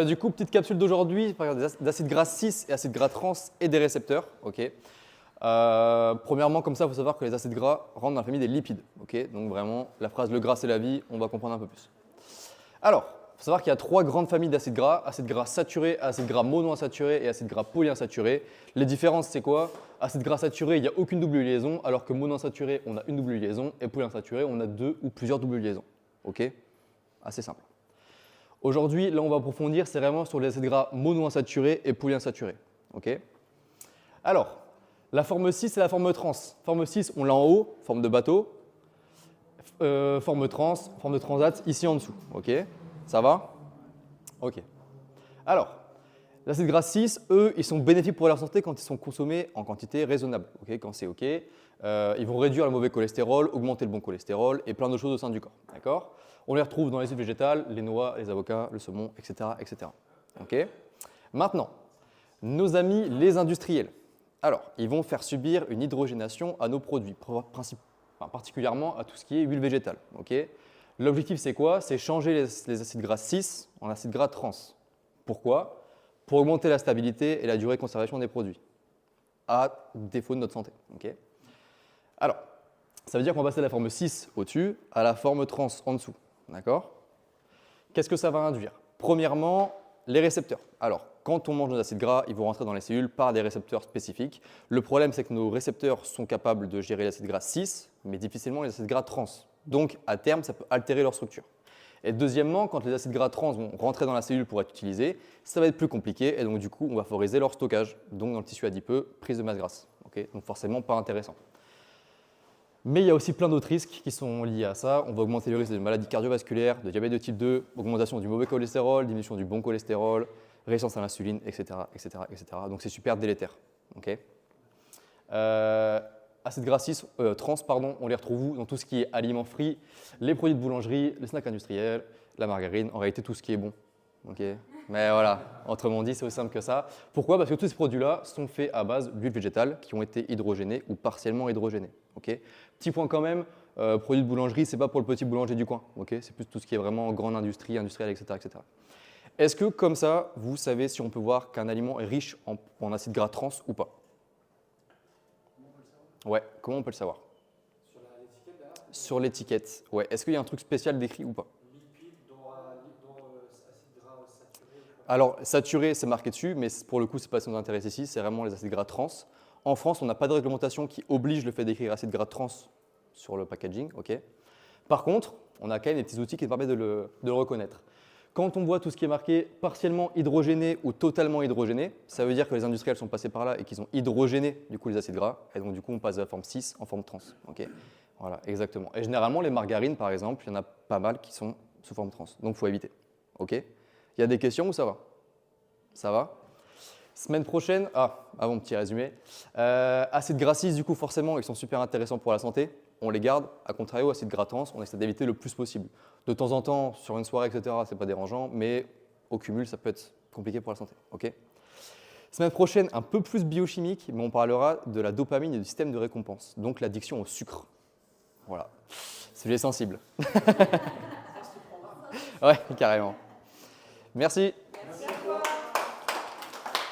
Du coup, petite capsule d'aujourd'hui, d'acides gras 6 et acides gras trans et des récepteurs. Ok. Premièrement, comme ça, il faut savoir que les acides gras rentrent dans la famille des lipides. Ok. Donc vraiment, la phrase « le gras c'est la vie », on va comprendre un peu plus. Alors, il faut savoir qu'il y a 3 grandes familles d'acides gras saturés, acides gras monoinsaturés et acides gras polyinsaturés. Les différences, c'est quoi? Acides gras saturés, il n'y a aucune double liaison, alors que monoinsaturés, on a une double liaison, et polyinsaturés, on a 2 ou plusieurs doubles liaisons. Ok. Assez simple. Aujourd'hui, là, on va approfondir, c'est vraiment sur les acides gras monoinsaturés et polyinsaturés. Okay. Alors, la forme 6 et la forme trans. Forme 6, on l'a en haut, forme de bateau. Forme trans, forme de transat, ici en dessous. Ok. Ça va? Ok. Alors, les acides gras 6, eux, ils sont bénéfiques pour la santé quand ils sont consommés en quantité raisonnable. Okay. Quand c'est ok. Ils vont réduire le mauvais cholestérol, augmenter le bon cholestérol et plein de choses au sein du corps. D'accord. On les retrouve dans les huiles végétales, les noix, les avocats, le saumon, etc. etc. Okay. Maintenant, nos amis les industriels. Alors, ils vont faire subir une hydrogénation à nos produits, particulièrement à tout ce qui est huile végétale. Okay. L'objectif, c'est quoi? C'est changer les acides gras 6 en acides gras trans. Pourquoi? Pour augmenter la stabilité et la durée de conservation des produits, à défaut de notre santé. Okay. Alors, ça veut dire qu'on va passer de la forme 6 au-dessus à la forme trans en dessous. D'accord? Qu'est-ce que ça va induire? Premièrement, les récepteurs. Alors, quand on mange nos acides gras, ils vont rentrer dans les cellules par des récepteurs spécifiques. Le problème, c'est que nos récepteurs sont capables de gérer l'acide gras 6, mais difficilement les acides gras trans. Donc, à terme, ça peut altérer leur structure. Et deuxièmement, quand les acides gras trans vont rentrer dans la cellule pour être utilisés, ça va être plus compliqué et donc du coup, on va favoriser leur stockage. Donc, dans le tissu adipeux, prise de masse grasse. Okay. Donc, forcément, pas intéressant. Mais il y a aussi plein d'autres risques qui sont liés à ça. On va augmenter le risque de maladies cardiovasculaires, de diabète de type 2, augmentation du mauvais cholestérol, diminution du bon cholestérol, résistance à l'insuline, etc., etc., etc. Donc c'est super délétère. Okay. Acides gras 6, trans, pardon, on les retrouve où? Dans tout ce qui est aliments frits, les produits de boulangerie, les snacks industriels, la margarine, en réalité tout ce qui est bon. Okay. Mais voilà, autrement dit, c'est aussi simple que ça. Pourquoi? Parce que tous ces produits-là sont faits à base d'huiles végétales qui ont été hydrogénées ou partiellement hydrogénées. Okay. Petit point quand même, produits de boulangerie, ce n'est pas pour le petit boulanger du coin. Okay. C'est plus tout ce qui est vraiment grande industrie, industrielle, etc. etc. Est-ce que comme ça, vous savez si on peut voir qu'un aliment est riche en acides gras trans ou pas? Ouais, comment on peut le savoir? Sur l'étiquette derrière? Sur l'étiquette, ouais. Est-ce qu'il y a un truc spécial décrit ou pas? Lipides, dont acides gras saturés. Alors, saturé, c'est marqué dessus, mais pour le coup, ce n'est pas ce qui nous intéresse ici, c'est vraiment les acides gras trans. En France, on n'a pas de réglementation qui oblige le fait d'écrire acides gras trans sur le packaging. Okay. Par contre, on a quand même des petits outils qui permettent de le reconnaître. Quand on voit tout ce qui est marqué partiellement hydrogéné ou totalement hydrogéné, ça veut dire que les industriels sont passés par là et qu'ils ont hydrogéné du coup, les acides gras. Et donc, du coup, on passe de la forme 6 en forme trans. Okay. Voilà, exactement. Et généralement, les margarines, par exemple, il y en a pas mal qui sont sous forme trans. Donc, il faut éviter. Okay. Il y a des questions ou ça va? Ça va? Semaine prochaine, avant petit résumé, acides gras 6, du coup, forcément, ils sont super intéressants pour la santé. On les garde. À contrario, acides gras trans, on essaie d'éviter le plus possible. De temps en temps, sur une soirée, etc., c'est pas dérangeant, mais au cumul, ça peut être compliqué pour la santé. Okay. Semaine prochaine, un peu plus biochimique, mais on parlera de la dopamine et du système de récompense, donc l'addiction au sucre. Voilà, sujet sensible. Ouais, carrément. Merci.